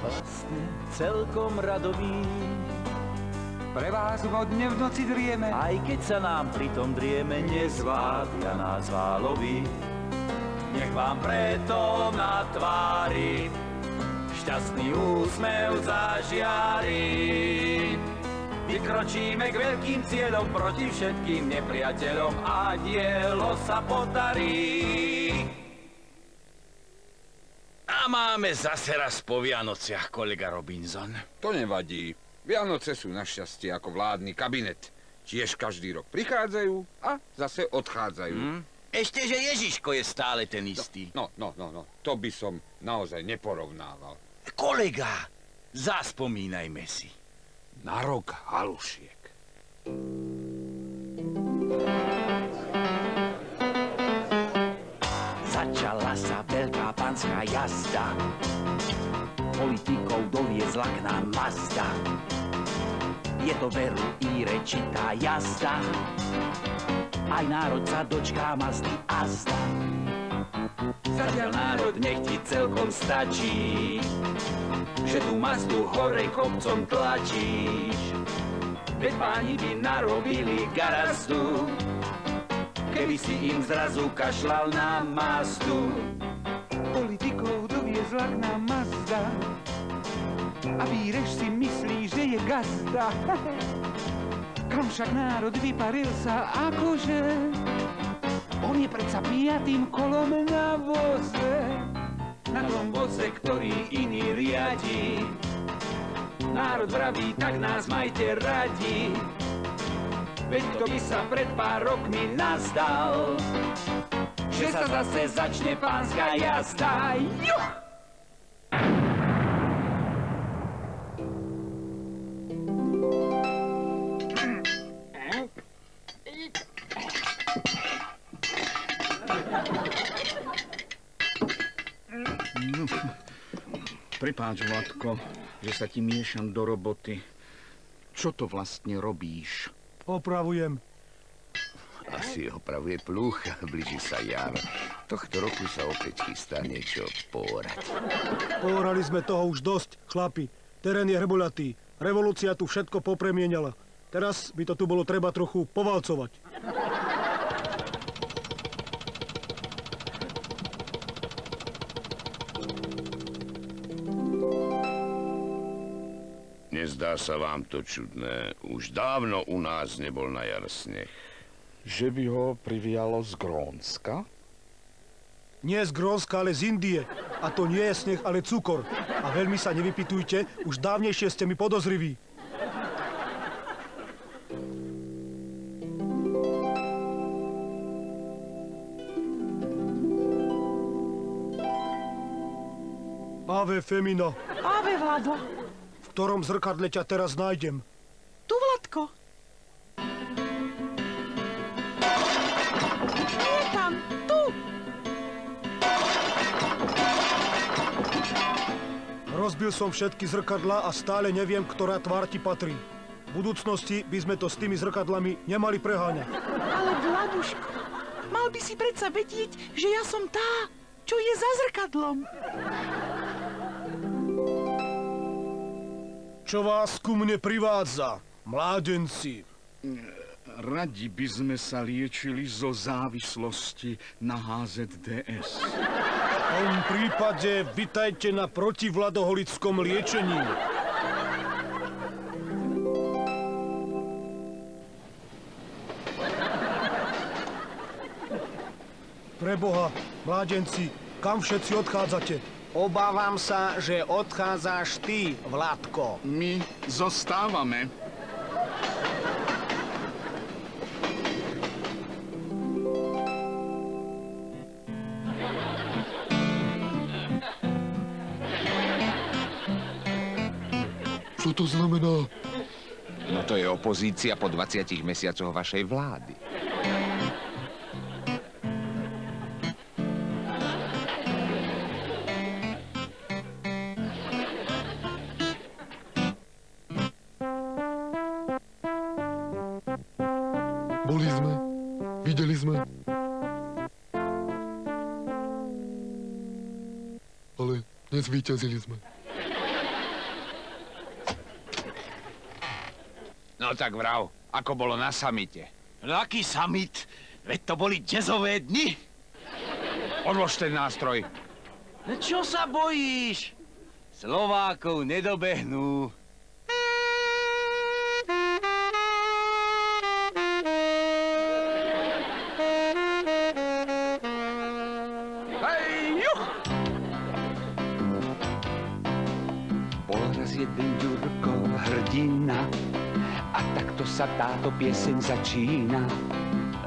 Vlastne celkom radový. Pre vás vodne v noci drieme, Aj keď sa nám pritom drieme, nezvábia nás válovy. Nech vám preto na tvári šťastný úsmev zažiari. Vykročíme k veľkým cieľom proti všetkým nepriateľom a dielo sa podarí. A máme zase raz po Vianociach, kolega Robinson. To nevadí. Vianoce sú našťastie ako vládny kabinet. Tiež každý rok prichádzajú a zase odchádzajú. Ešte, že Ježiško je stále ten istý. No. To by som naozaj neporovnával. Kolega, zaspomínajme si. Na rok halušiek. Začala sa veľká panská jazda, politikov doviezla k nám Mazda. Je to veru i rečitá jazda, aj národ sa dočká Mazdy azda. Zatiaľ národ nech ti celkom stačí, že tú Mazdu hore kopcom tlačíš. Veď páni by narobili garazdu, keby si im zrazu kašľal na Mazdu. politikov doviezla k nám Mazda. A Víreš si myslí, že je gazda. Kam však národ vyparil sa akože, on je predsa piatým kolom na voze. Na tom voze, ktorý iný riadi. Národ vraví, tak nás majte radi. Veď to by sa pred pár rokmi nazdal, že sa zase začne pánska jazda. Juch! Prepáč, Vladko, že sa ti miešam do roboty. Čo to vlastne robíš? Opravujem. Asi opravuje plúch, blíži sa jar. Tohto roku sa opäť chystá niečo poorať. Poorali sme toho už dosť, chlapi. Terén je hrboľatý. Revolúcia tu všetko popremienala. Teraz by to tu bolo treba trochu povalcovať. Nezdá sa vám to čudné? Už dávno u nás nebol na jar sneh. Že by ho privialo z Grónska? Nie z Grónska, ale z Indie. A to nie je sneh, ale cukor. A veľmi sa nevypytujte, už dávnejšie ste mi podozriví. Ave Femina. Ave, Vlado. V ktorom zrkadle ťa teraz nájdem? Tu, Vladko. Nie tam, tu. Rozbil som všetky zrkadlá a stále neviem, ktorá tvár ti patrí. V budúcnosti by sme to s tými zrkadlami nemali preháňať. Ale, Vladuško, mal by si predsa vedieť, že ja som tá, čo je za zrkadlom. Čo vás ku mne privádza, mládenci? Radi by sme sa liečili zo závislosti na HZDS. V tom prípade vitajte na protivladoholickom liečení. Preboha, mládenci, kam všetci odchádzate? Obávam sa, že odchádzaš ty, Vladko. My zostávame. Čo to znamená? No to je opozícia po 20 mesiacoch vašej vlády. Boli sme, videli sme. Ale nezvíťazili sme. No tak vrav, ako bolo na samite. Aký summit? Veď to boli jazzové dni. Odlož ten nástroj. Čo sa bojíš? Slovákov nedobehnú. Bol raz jeden Ďurko hrdina a takto sa táto pieseň začína.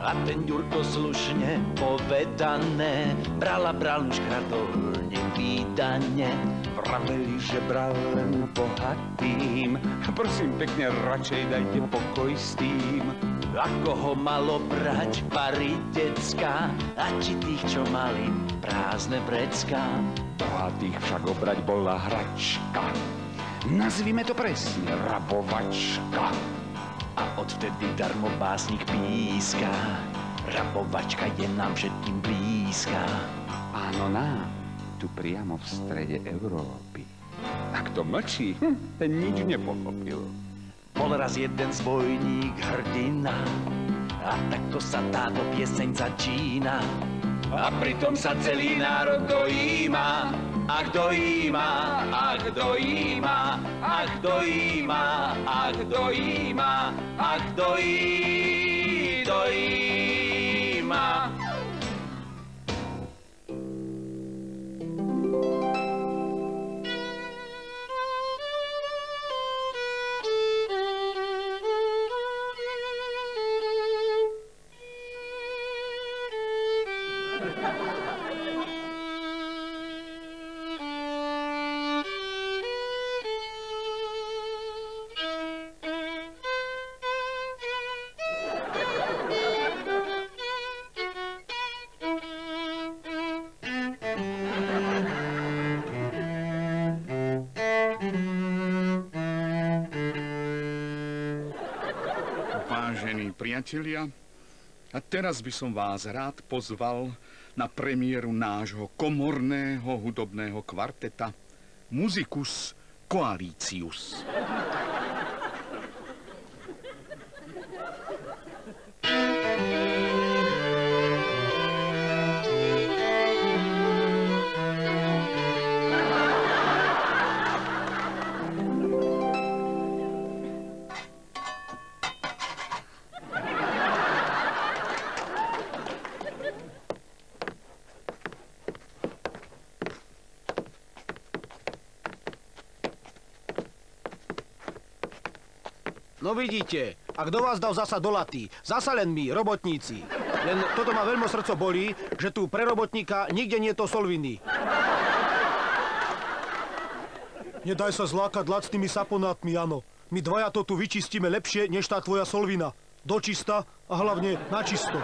A ten Ďurko slušne povedané bral už kradol nevýdane. Vraveli, že bral len bohatým. Prosím pekne, radšej dajte pokoj s tým. Ako ho malo brať pari decka, a či tých, čo mali prázdne vrecká. Bohatých však obrať bola hračka. Nazvime to presne rabovačka. A odvtedy darmo básnik píska. Rabovačka je nám všetkým blízka. Áno, nám, tu priamo v strede Európy. A kto mlčí, ten nič nepochopil. Bol raz jeden zbojník hrdina a takto sa táto pieseň začína. A pritom sa celý národ dojíma. Ach, dojíma, ach, dojíma, ach, dojíma, ach, dojíma, ach, dojíma. Vážení priatelia, a teraz by som vás rád pozval na premiéru nášho komorného hudobného kvarteta Musicus Coalitius. No vidíte, a kto vás dal zasa do laty? Zasa len my, robotníci. Len toto ma veľmi srdco bolí, že tu pre robotníka nikde nie je to solviny. Nedaj sa zlákať lacnými saponátmi, Jano. My dvaja to tu vyčistíme lepšie, než tá tvoja solvina. Dočista a hlavne načisto.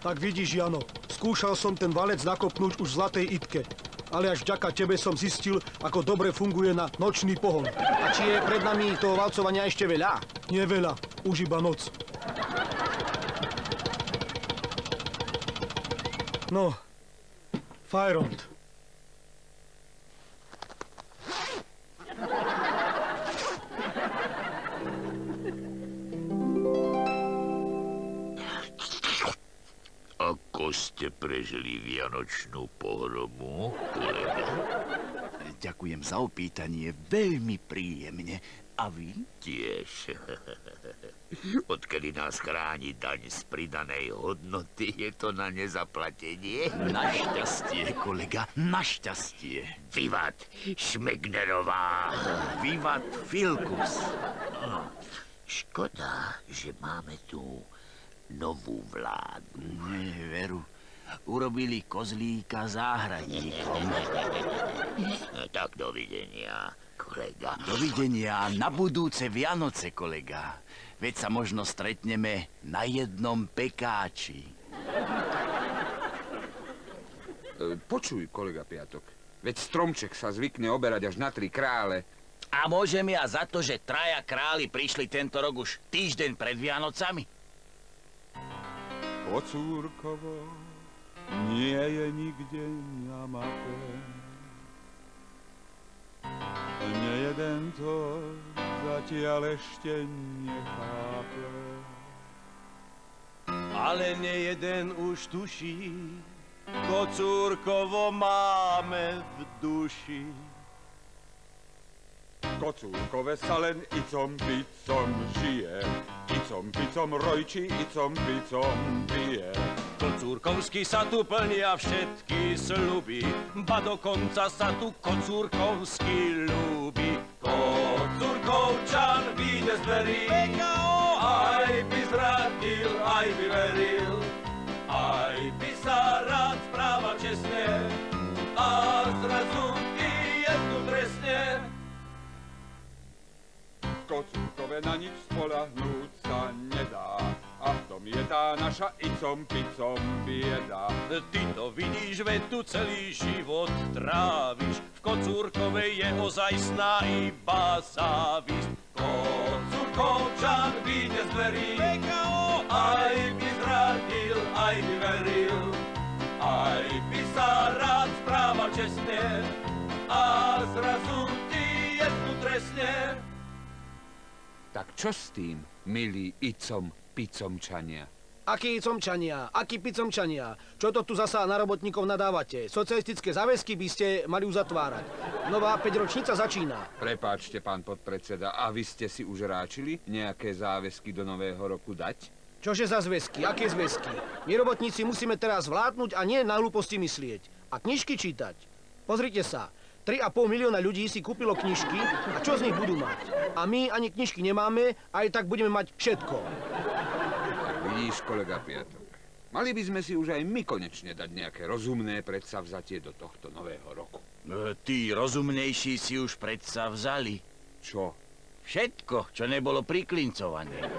Tak vidíš, Jano, skúšal som ten valec nakopnúť už v Zlatej Itke. Ale až vďaka tebe som zistil, ako dobre funguje na nočný pohon. A či je pred nami toho valcovania ešte veľa? Nie veľa, už iba noc. No, Fajront. Ako ste prežili vianočnú pohromu, kolega? Ďakujem za opýtanie, veľmi príjemne. A vy? Tiež. Odkedy nás chráni daň z pridanej hodnoty, je to na nezaplatenie. Našťastie, kolega, našťastie. Vivat Šmegnerová. Vivat Filkus. Škoda, že máme tu novú vládu. Nie, veru. Urobili kozlíka záhradníkom. Tak dovidenia, kolega. Dovidenia na budúce Vianoce, kolega. Veď sa možno stretneme na jednom pekáči. Počuj, kolega Piatok. Veď stromček sa zvykne oberať až na 3 krále. A môžem ja za to, že 3 králi prišli tento rok už týždeň pred Vianocami? Kocúrkovo nie je nikde na mape. jeden to zatiaľ ešte nechápe. Ale nie jeden už tuší, Kocúrkovo máme v duši. Kocúrkové sa len icom picom žije, icom picom rojčí, icom picom pije. Kocúrkovsky sa tu plnia všetky sľuby, ba dokonca sa tu Kocúrkovsky ľúbi. Kocúrkovčan vyjde z dverí, aj by zradil, aj by veril, aj by sa rád správal čestne, a zrazu i jednu trestne. Kocúrkové na nič spoľahnúť sa nedá, a v tom je tá naša icom picom bieda. Ty to vidíš, veď tu celý život tráviš, v Kocúrkovej je ozajstná iba závisť. Kocúrkovčan vyjde z dverí, aj by zradil, aj by veril, aj by sa rád správal čestne, a zrazu ty jednu trestne. Tak čo s tým, milí icom picomčania? Akí icomčania? Akí picomčania? Čo to tu zasa na robotníkov nadávate? Socialistické záväzky by ste mali uzatvárať. Nová 5-ročnica začína. Prepáčte, pán podpredseda, a vy ste si už ráčili nejaké záväzky do nového roku dať? Čože za zväzky? Aké zväzky? My robotníci musíme teraz vládnuť a nie na hlúposti myslieť. A knižky čítať. Pozrite sa. 3,5 milióna ľudí si kúpilo knižky a čo z nich budú mať? A my ani knižky nemáme, aj tak budeme mať všetko. Tak vidíš, kolega Piatok, mali by sme si už aj my konečne dať nejaké rozumné predsavzatie do tohto nového roku. Tí rozumnejší si už predsa vzali. Čo? Všetko, čo nebolo priklincované.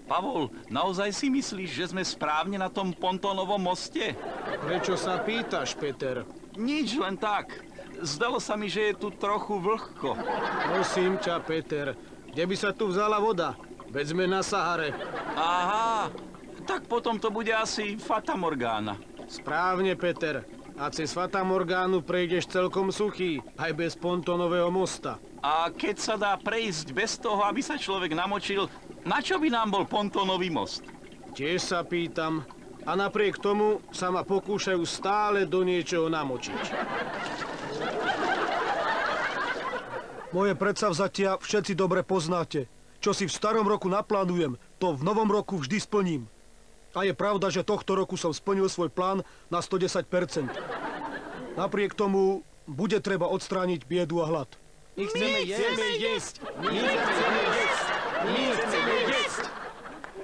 Pavol, naozaj si myslíš, že sme správne na tom pontónovom moste? Prečo sa pýtaš, Peter? Nič, len tak. Zdalo sa mi, že je tu trochu vlhko. Prosím ťa, Peter, kde by sa tu vzala voda? Veď sme na Sahare. Aha, tak potom to bude asi Fata Morgana. Správne, Peter. A cez Fata Morgánu prejdeš celkom suchý, aj bez pontónového mosta. A keď sa dá prejsť bez toho, aby sa človek namočil, na čo by nám bol pontónový most? Tiež sa pýtam. A napriek tomu sa ma pokúšajú stále do niečoho namočiť. Moje predsavzatia všetci dobre poznáte. Čo si v starom roku naplánujem, to v novom roku vždy splním. A je pravda, že tohto roku som splnil svoj plán na 110%. Napriek tomu bude treba odstrániť biedu a hlad. My chceme jesť! My chceme jesť! My chceme jesť!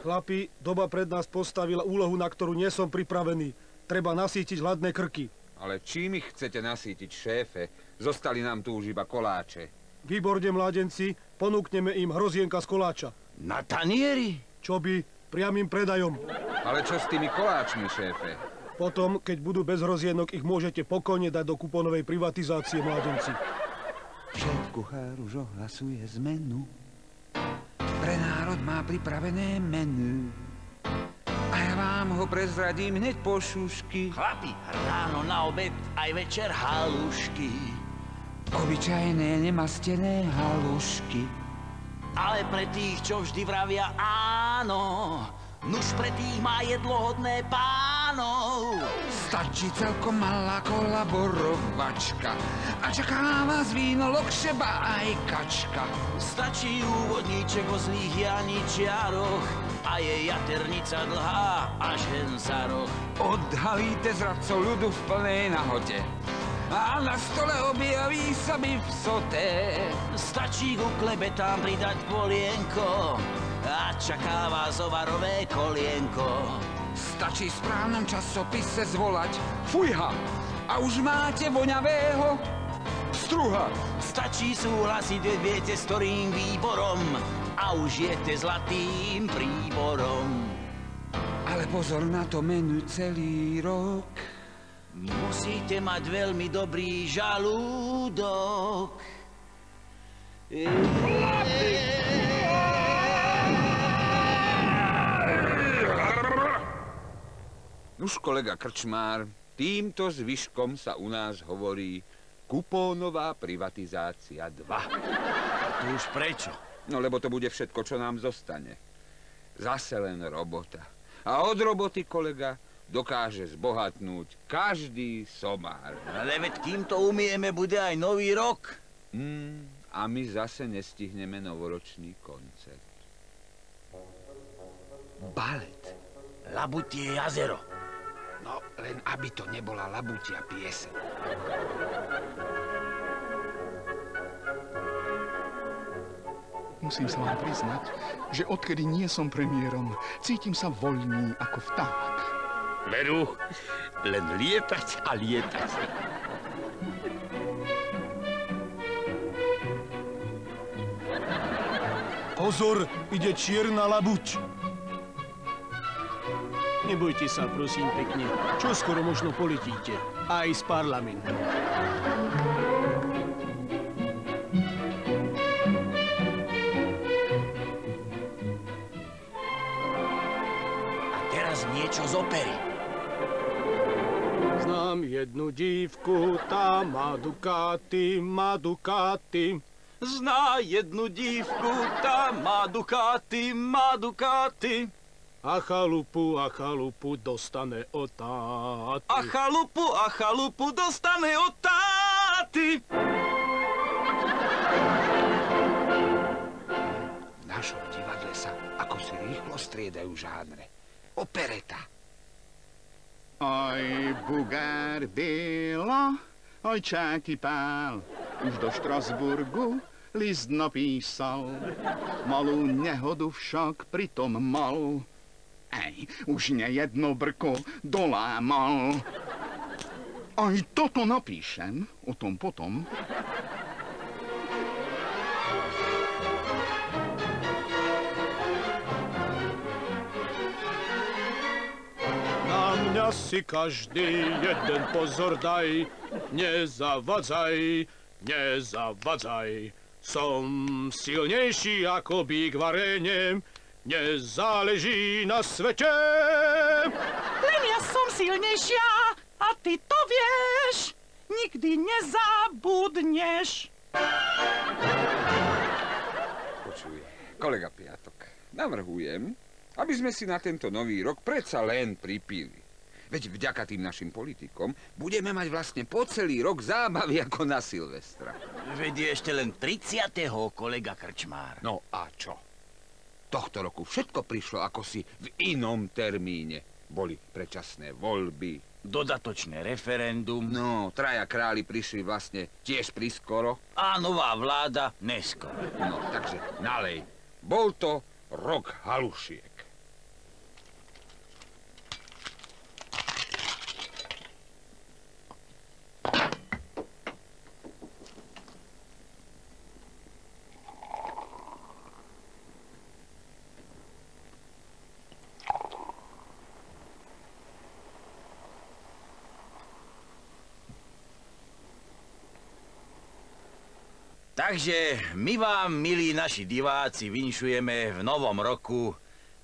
Chlapi, doba pred nás postavila úlohu, na ktorú nie som pripravený. Treba nasýtiť hladné krky. Ale čím ich chcete nasýtiť, šéfe? Zostali nám tu už iba koláče. Výborne, mládenci, ponúkneme im hrozienka z koláča. Na tanieri? Čo by? Priamým predajom. Ale čo s tými koláčmi, šéfe? Potom, keď budú bez hrozienok, ich môžete pokojne dať do kuponovej privatizácie, mládenci. Šéf kuchár už ohlasuje zmenu. Pre národ má pripravené menu. A ja vám ho prezradím hneď po šušky. Chlapi, ráno na obed aj večer halušky. Obyčajné nemastené halušky. Ale pre tých, čo vždy vravia áno, nuž pre tých má jedlo hodné pánov. Stačí celkom malá kolaborovačka a čaká vás víno, lokšeba aj kačka. Stačí úvodníček o zlých janičiaroch a je jaternica dlhá až hen za roh. Odhalíte zradcov ľudu v plnej nahode a na stole objaví sa bifsoté. Stačí ku klebetám pridať polienko a čaká vás ovarové kolienko. Stačí v správnom časopise zvolať fujha a už máte voňavého struha. Stačí súhlasiť, veď viete s ktorým výborom a už jete zlatým príborom. Ale pozor na to menu celý rok. Musíte mať veľmi dobrý žalúdok. Nuž, kolega Krčmár, týmto zvyškom sa u nás hovorí kupónová privatizácia 2. A to už prečo? No lebo to bude všetko, čo nám zostane. Zase len robota. A od roboty, kolega, dokáže zbohatnúť každý somár. Ale veď kým to umieme, bude aj nový rok. A my zase nestihneme novoročný koncert. Balet. Labutie jazero. No, len aby to nebola labutia pieseň. Musím sa vám priznať, že odkedy nie som premiérom, cítim sa voľný ako vták. Veru, len lietať a lietať. Pozor, ide čierna labuť. Nebojte sa, prosím pekne. Čo skoro možno poletíte. Aj z parlamentu. A teraz niečo z opery. Znám jednu dívku, tá má dukáty, má dukáty. Zná jednu dívku, tá má dukáty, má dukáty. A chalupu dostane od táty. A chalupu dostane od táty. V našom divadle sa ako si rýchlo striedajú žánre. Opereta. Oj, Bugardila, oj, čáky pál, už do Štrasburgu list napísal. Malú nehodu však pritom mal. Ej, už nejedno brko dolámal. Aj toto napíšem, o tom potom. Na mňa si každý jeden pozor daj, nezavadzaj, nezavadzaj. Som silnejší ako bík v aréne, nezáleží na svete. Len ja som silnejšia a ty to vieš. Nikdy nezabudneš. Počuj, kolega Piatok, navrhujem, aby sme si na tento nový rok predsa len pripili. Veď vďaka tým našim politikom budeme mať vlastne po celý rok zábavy ako na Silvestra. Veď je ešte len 30. kolega Krčmár. No a čo? Tohto roku všetko prišlo ako si v inom termíne. Boli predčasné voľby. Dodatočné referendum. No, traja králi prišli vlastne tiež priskoro. A nová vláda neskoro. No, takže nalej. Bol to rok halušiek. Takže my vám, milí naši diváci, vinšujeme v novom roku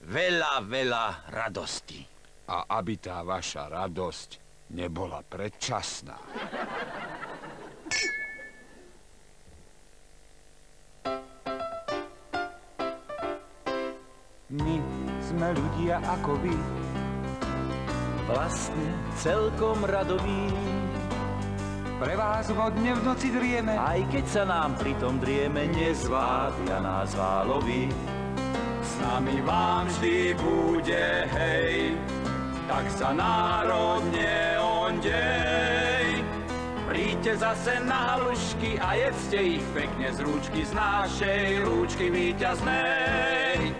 veľa, veľa radosti. A aby tá vaša radosť nebola predčasná. My sme ľudia ako vy, vlastne celkom radoví. Pre vás vodne v noci drieme, Aj keď sa nám pritom drieme, nezvávia nás válovi. S nami vám vždy bude hej, tak sa národne ondej. Príďte zase na halušky a jedzte ich pekne z rúčky, z našej rúčky víťaznej.